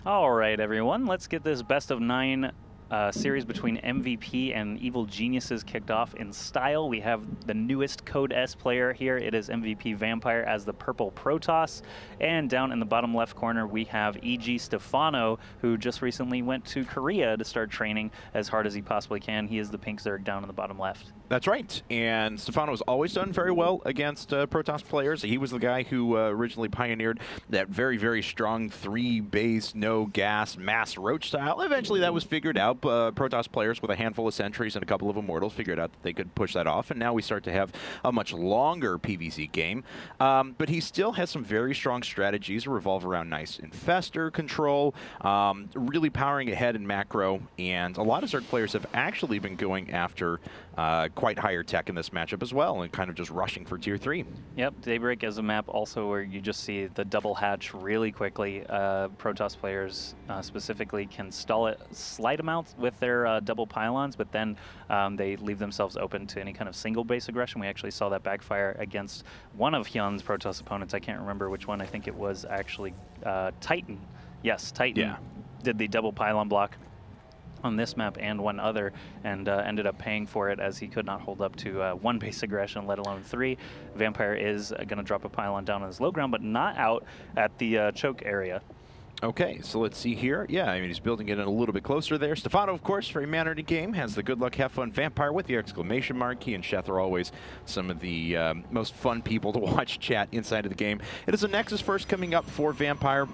All right, everyone, let's get this best of 9 series between MVP and Evil Geniuses kicked off in style. We have the newest Code S player here. It is MVP Vampire as the purple Protoss. And down in the bottom left corner, we have EG Stefano, who just recently went to Korea to start training as hard as he possibly can. He is the pink Zerg down in the bottom left. That's right, and Stefano has always done very well against Protoss players. He was the guy who originally pioneered that very, very strong 3-base, no-gas, mass roach style. Eventually that was figured out. Protoss players with a handful of sentries and a couple of immortals figured out that they could push that off, and now we start to have a much longer PvZ game. But he still has some very strong strategies that revolve around nice infestor control, really powering ahead in macro, and a lot of Zerg players have actually been going after quite higher tech in this matchup as well, and kind of just rushing for tier 3. Yep, Daybreak is a map also where you just see the double hatch really quickly. Protoss players specifically can stall it slight amounts with their double pylons, but then they leave themselves open to any kind of single base aggression. We actually saw that backfire against one of Hyun's Protoss opponents. I can't remember which one. I think it was actually Titan. Yes, Titan did the double pylon block on this map and one other, and ended up paying for it as he could not hold up to 1 base aggression, let alone 3. Vampire is going to drop a pylon down on his low ground, but not out at the choke area. Okay, so let's see here. Yeah, I mean, he's building it in a little bit closer there. Stefano, of course, very mannered in game, has the good luck, have fun Vampire with the exclamation mark. He and Sheth are always some of the most fun people to watch chat inside of the game. It is a Nexus first coming up for Vampire.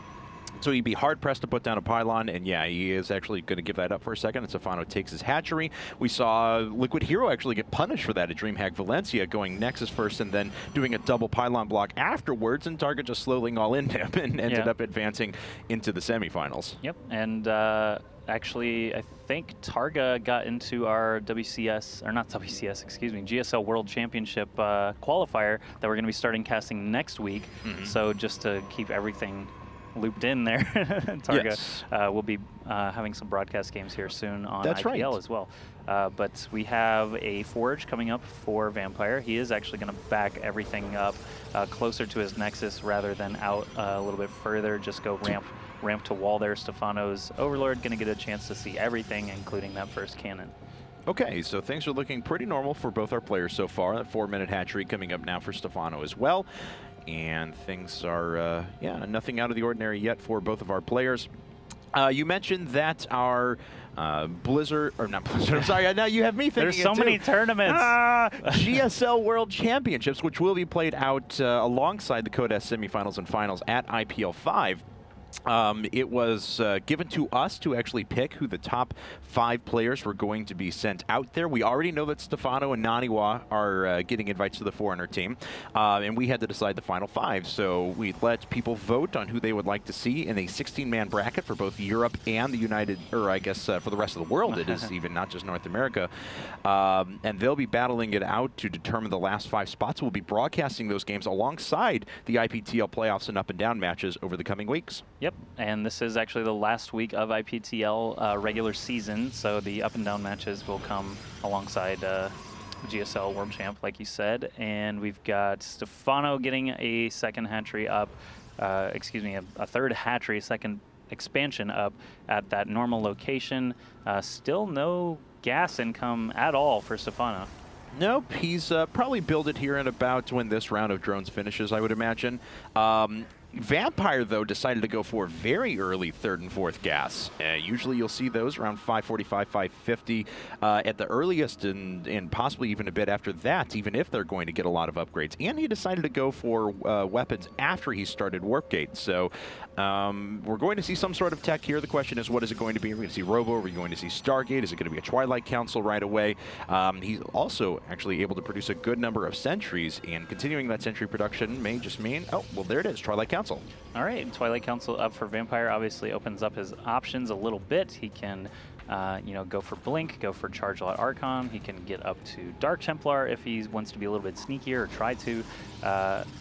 So he'd be hard-pressed to put down a pylon, and yeah, he is actually going to give that up for a second, and Stefano takes his hatchery. We saw Liquid Hero actually get punished for that at DreamHack Valencia, going Nexus first and then doing a double pylon block afterwards, and Target just slowly all in him and ended up advancing into the semifinals. Yep, and actually, I think Targa got into our WCS, or not WCS, excuse me, GSL World Championship qualifier that we're going to be starting casting next week. So just to keep everything looped in there, Targa will be having some broadcast games here soon on IPTL as well. But we have a Forge coming up for Vampire. He is actually going to back everything up closer to his Nexus rather than out a little bit further. Just go ramp to wall there. Stefano's Overlord going to get a chance to see everything, including that first cannon. Okay, so things are looking pretty normal for both our players so far. A 4-minute hatchery coming up now for Stefano as well. And things are, yeah, nothing out of the ordinary yet for both of our players. You mentioned that our Blizzard, or not Blizzard, I'm sorry, now you have me thinking There's so many tournaments. GSL World Championships, which will be played out alongside the Code S semifinals and finals at IPL 5. It was given to us to actually pick who the top 5 players were going to be sent out there. We already know that Stefano and Naniwa are getting invites to the Foreigner team, and we had to decide the final 5. So we let people vote on who they would like to see in a 16-man bracket for both Europe and the United, or I guess for the rest of the world. It is even not just North America. And they'll be battling it out to determine the last 5 spots. We'll be broadcasting those games alongside the IPTL playoffs and up and down matches over the coming weeks. Yep, and this is actually the last week of IPTL regular season, so the up and down matches will come alongside GSL World Champ, like you said. And we've got Stefano getting a second hatchery up, excuse me, a third hatchery, second expansion up at that normal location. Still no gas income at all for Stefano. Nope, he's probably built it here in about when this round of drones finishes, I would imagine. Vampire, though, decided to go for very early 3rd and 4th gas. Usually you'll see those around 545, 550 at the earliest, and possibly even a bit after that, even if they're going to get a lot of upgrades. And he decided to go for weapons after he started Warp Gate. So we're going to see some sort of tech here. The question is, what is it going to be? Are we going to see Robo? Are we going to see Stargate? Is it going to be a Twilight Council right away? He's also actually able to produce a good number of sentries, and continuing that sentry production may just mean, oh, well, there it is, Twilight Council. All right, Twilight Council up for Vampire obviously opens up his options a little bit. He can, you know, go for Blink, go for Charge Lot Archon. He can get up to Dark Templar if he wants to be a little bit sneakier or try to.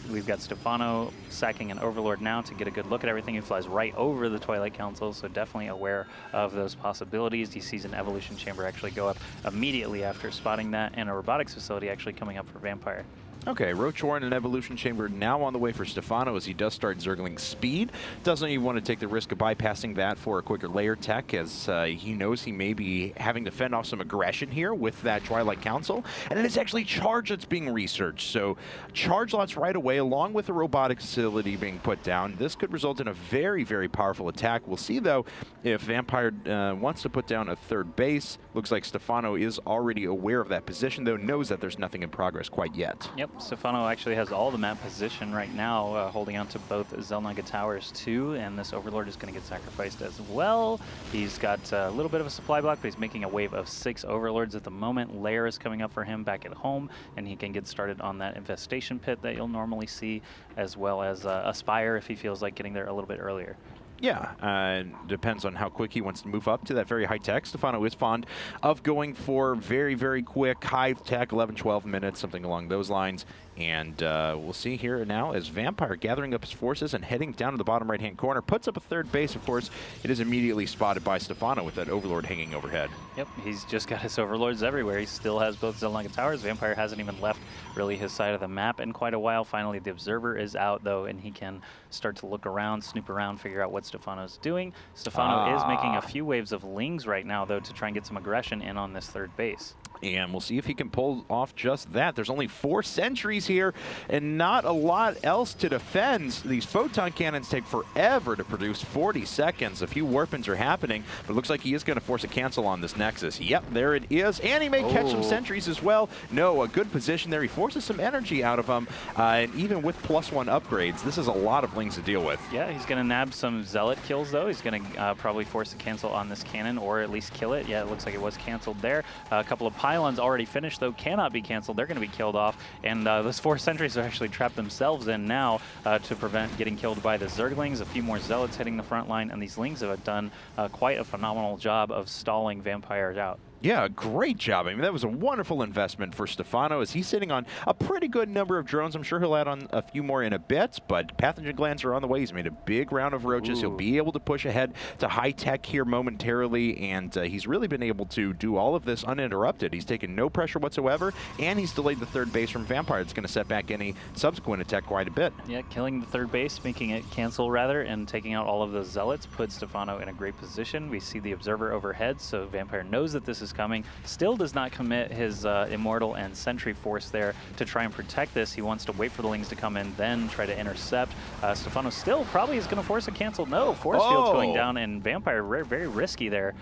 We've got Stefano sacking an Overlord now to get a good look at everything. He flies right over the Twilight Council, so definitely aware of those possibilities. He sees an Evolution Chamber actually go up immediately after spotting that, and a Robotics Facility actually coming up for Vampire. Okay, Roach Warren and Evolution Chamber now on the way for Stefano as he does start zergling speed. Doesn't even want to take the risk of bypassing that for a quicker layer tech, as he knows he may be having to fend off some aggression here with that Twilight Council. And it is actually Charge that's being researched. So Charge lots right away, along with the robotic facility being put down. This could result in a very, very powerful attack. We'll see, though, if Vampire wants to put down a third base. Looks like Stefano is already aware of that position, though knows that there's nothing in progress quite yet. Yep, Stefano actually has all the map position right now, holding on to both Zelnaga Towers too, and this Overlord is going to get sacrificed as well. He's got a little bit of a supply block, but he's making a wave of 6 Overlords at the moment. Lair is coming up for him back at home, and he can get started on that infestation pit that you'll normally see, as well as a Spire if he feels like getting there a little bit earlier. Yeah, depends on how quick he wants to move up to that very high tech. Stefano is fond of going for very, very quick, high tech, 11, 12 minutes, something along those lines. And we'll see here now as Vampire gathering up his forces and heading down to the bottom right-hand corner. Puts up a third base, of course. It is immediately spotted by Stefano with that Overlord hanging overhead. Yep, he's just got his Overlords everywhere. He still has both Zelnaga Towers. Vampire hasn't even left really his side of the map in quite a while. Finally, the Observer is out, though, and he can start to look around, snoop around, figure out what Stefano's doing. Stefano is making a few waves of Lings right now, though, to try and get some aggression in on this third base. And we'll see if he can pull off just that. There's only 4 sentries here and not a lot else to defend. These photon cannons take forever to produce, 40 seconds. A few warpins are happening, but it looks like he is going to force a cancel on this Nexus. Yep, there it is. And he may catch some sentries as well. No, a good position there. He forces some energy out of them. And even with +1 upgrades, this is a lot of Lings to deal with. Yeah, he's going to nab some Zealot kills, though. He's going to probably force a cancel on this cannon, or at least kill it. Yeah, it looks like it was canceled there. A couple of pylons already finished, though, cannot be canceled. They're going to be killed off, and those 4 sentries are actually trapped themselves in now to prevent getting killed by the Zerglings. A few more Zealots hitting the front line, and these Lings have done quite a phenomenal job of stalling Vampires out. Yeah, great job. I mean, that was a wonderful investment for Stefano as he's sitting on a pretty good number of drones. I'm sure he'll add on a few more in a bit, but pathogen glands are on the way. He's made a big round of roaches. He'll be able to push ahead to high tech here momentarily, and he's really been able to do all of this uninterrupted. He's taken no pressure whatsoever, and he's delayed the third base from Vampire. It's going to set back any subsequent attack quite a bit. Yeah, killing the third base, making it cancel rather, and taking out all of those Zealots puts Stefano in a great position. We see the Observer overhead, so Vampire knows that this is coming. Still does not commit his Immortal and Sentry Force there to try and protect this. He wants to wait for the Lings to come in, then try to intercept. Stefano still probably is going to force a cancel. No, Force Field's going down, and Vampire, very risky there,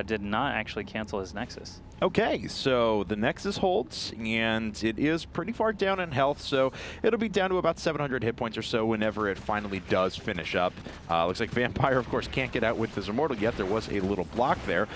did not actually cancel his Nexus. Okay, so the Nexus holds, and it is pretty far down in health, so it'll be down to about 700 hit points or so whenever it finally does finish up. Looks like Vampire, of course, can't get out with his Immortal yet. There was a little block there.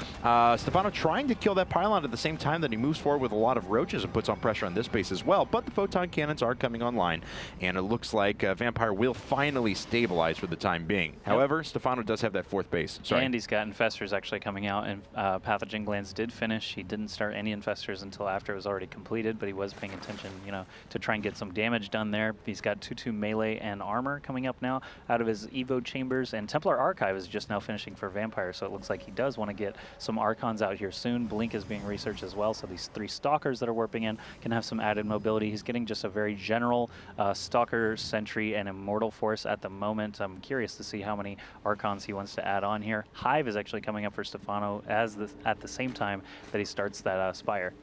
Stefano trying to kill that pylon at the same time that he moves forward with a lot of roaches and puts on pressure on this base as well, but the photon cannons are coming online, and it looks like Vampire will finally stabilize for the time being. Yep. However, Stefano does have that 4th base. Sorry. And he's got Infestors actually coming out, and Pathogen Glands did finish. He didn't start any Infestors until after it was already completed, but he was paying attention, you know, to try and get some damage done there. He's got 2/2 melee and armor coming up now out of his Evo chambers, and Templar Archive is just now finishing for Vampire, so it looks like he does want to get some Archons out here soon. Blink is being researched as well, so these 3 Stalkers that are warping in can have some added mobility. He's getting just a very general Stalker, Sentry, and Immortal Force at the moment. I'm curious to see how many Archons he wants to add on here. Hive is actually coming up for Stefano at the same time that he starts that Spire.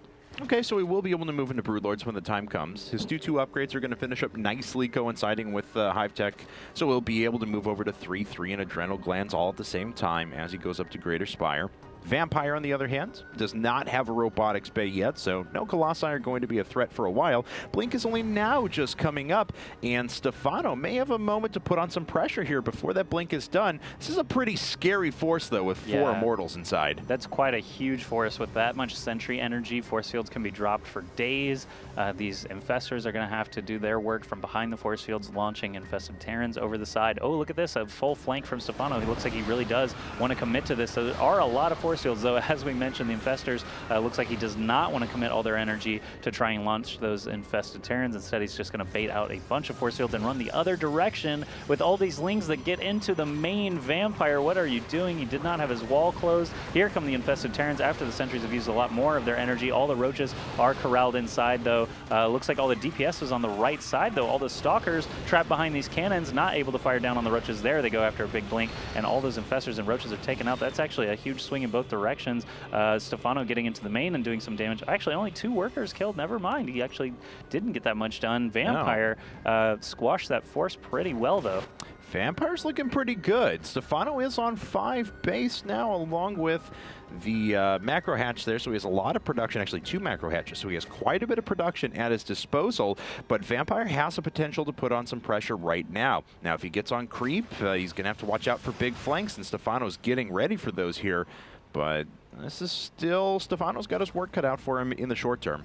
Okay, so he will be able to move into Broodlords when the time comes. His 2/2 upgrades are going to finish up nicely coinciding with Hive Tech, so he'll be able to move over to 3/3 and Adrenal Glands all at the same time as he goes up to Greater Spire. Vampire, on the other hand, does not have a robotics bay yet, so no Colossi are going to be a threat for a while. Blink is only now just coming up, and Stefano may have a moment to put on some pressure here before that Blink is done. This is a pretty scary force, though, with 4 Immortals inside. That's quite a huge force. With that much Sentry energy, Force Fields can be dropped for days. These Infestors are going to have to do their work from behind the Force Fields, launching Infested Terrans over the side. Oh, look at this, a full flank from Stefano. He looks like he really does want to commit to this. So there are a lot of Force force fields, though, as we mentioned, the Infestors, looks like he does not want to commit all their energy to try and launch those infested Terrans. Instead, he's just going to bait out a bunch of force fields and run the other direction with all these Lings that get into the main Vampire. What are you doing? He did not have his wall closed. Here come the infested Terrans after the sentries have used a lot more of their energy. All the roaches are corralled inside, though. Looks like all the DPS was on the right side, though. All the stalkers trapped behind these cannons, not able to fire down on the roaches there. They go after a big blink, and all those infestors and roaches are taken out. That's actually a huge swing in both directions. Stefano getting into the main and doing some damage. Actually, only 2 workers killed. Never mind. He actually didn't get that much done. Vampire squashed that force pretty well, though. Vampire's looking pretty good. Stefano is on 5 base now, along with the macro hatch there, so he has a lot of production, actually 2 macro hatches, so he has quite a bit of production at his disposal, but Vampire has the potential to put on some pressure right now. Now, if he gets on creep, he's going to have to watch out for big flanks, and Stefano's getting ready for those here, but this is still, Stefano's got his work cut out for him in the short term.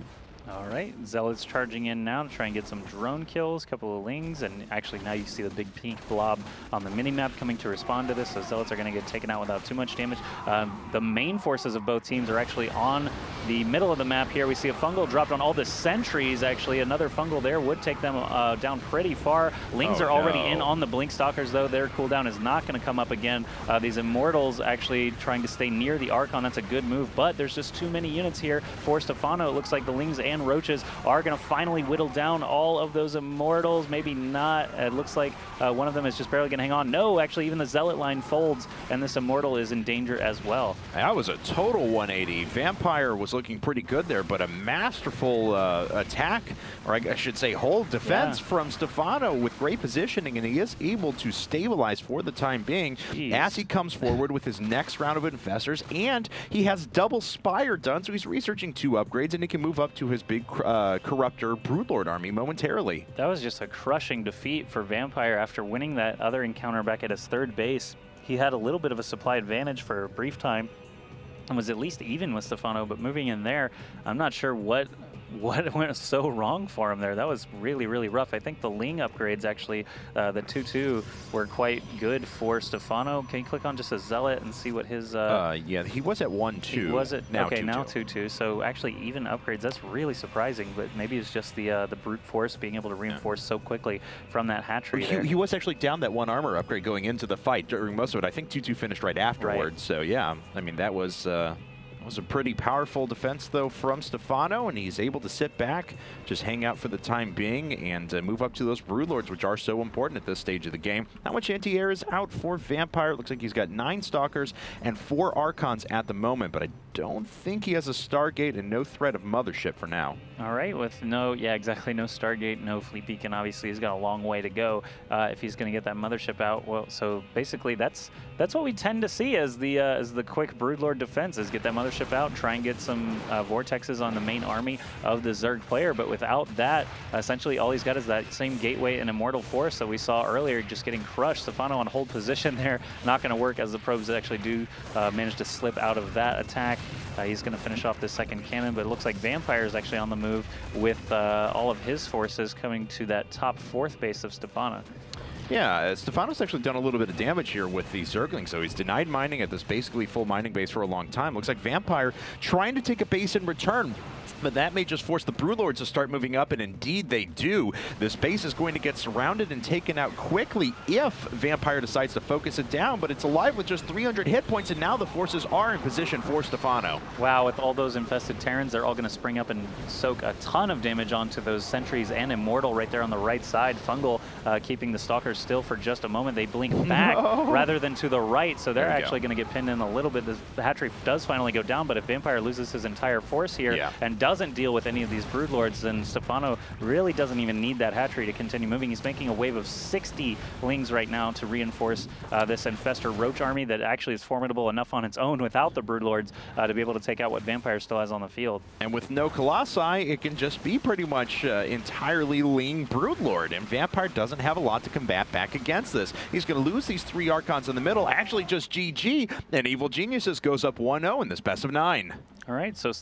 All right, Zealots charging in now to try and get some drone kills, a couple of Lings, and actually now you see the big pink blob on the mini-map coming to respond to this, so Zealots are going to get taken out without too much damage. The main forces of both teams are actually on the middle of the map here. We see a fungal dropped on all the sentries, actually. Another fungal there would take them down pretty far. Lings are already in on the Blink Stalkers, though. Their cooldown is not going to come up again. These Immortals actually trying to stay near the Archon. That's a good move, but there's just too many units here for Stefano. It looks like the Lings and roaches are going to finally whittle down all of those Immortals. Maybe not. It looks like one of them is just barely going to hang on. No, actually, even the Zealot line folds, and this Immortal is in danger as well. That was a total 180. Vampire was looking pretty good there, but a masterful attack, or I should say hold defense from Stefano with great positioning, and he is able to stabilize for the time being as he comes forward with his next round of Infestors, and he has double Spire done, so he's researching 2 upgrades, and he can move up to his big Corruptor Broodlord army momentarily. That was just a crushing defeat for Vampire after winning that other encounter back at his 3rd base. He had a little bit of a supply advantage for a brief time and was at least even with Stefano, but moving in there, I'm not sure what went so wrong for him there. That was really, really rough. I think the Ling upgrades actually, the 2-2 were quite good for Stefano. Can you click on just a Zealot and see what his... yeah, he was at 1-2. Was it? Now okay, 2-2. now 2-2. So actually even upgrades, that's really surprising, but maybe it's just the brute force being able to reinforce so quickly from that hatchery there. He was actually down that 1 armor upgrade going into the fight during most of it. I think 2-2 finished right afterwards. Right. So yeah, I mean, that was a pretty powerful defense, though, from Stefano, and he's able to sit back, just hang out for the time being, and move up to those Broodlords, which are so important at this stage of the game. How much anti-air is out for Vampire? It looks like he's got 9 Stalkers and 4 Archons at the moment, but I don't think he has a Stargate and no threat of Mothership for now. All right, with no Stargate, no Fleet Beacon, obviously he's got a long way to go if he's going to get that Mothership out. Well, so basically that's what we tend to see as the quick Broodlord defense, is get that Mothership out, try and get some vortexes on the main army of the Zerg player, but without that, essentially all he's got is that same gateway and Immortal Force that we saw earlier just getting crushed. Stefano on hold position there, not going to work as the probes actually do manage to slip out of that attack. He's going to finish off the 2nd cannon, but it looks like Vampire is actually on the move with all of his forces coming to that top 4th base of Stefano. Yeah, Stefano's actually done a little bit of damage here with the Zerglings, so he's denied mining at this basically full mining base for a long time. Looks like Vampire trying to take a base in return, but that may just force the Broodlords to start moving up, and indeed they do. This base is going to get surrounded and taken out quickly if Vampire decides to focus it down, but it's alive with just 300 hit points, and now the forces are in position for Stefano. Wow, with all those infested Terrans, they're all going to spring up and soak a ton of damage onto those sentries and Immortal right there on the right side. Fungal keeping the Stalkers still for just a moment. They blink back rather than to the right, so they're actually going to get pinned in a little bit. The hatchery does finally go down, but if Vampire loses his entire force here and doesn't deal with any of these Broodlords, then Stefano really doesn't even need that hatchery to continue moving. He's making a wave of 60 Lings right now to reinforce this Infestor Roach army that actually is formidable enough on its own without the Broodlords to be able to take out what Vampire still has on the field. And with no Colossi, it can just be pretty much entirely Ling Broodlord, and Vampire doesn't have a lot to combat back against this. He's going to lose these 3 Archons in the middle, actually just GG, and Evil Geniuses goes up 1-0 in this best of 9. All right, so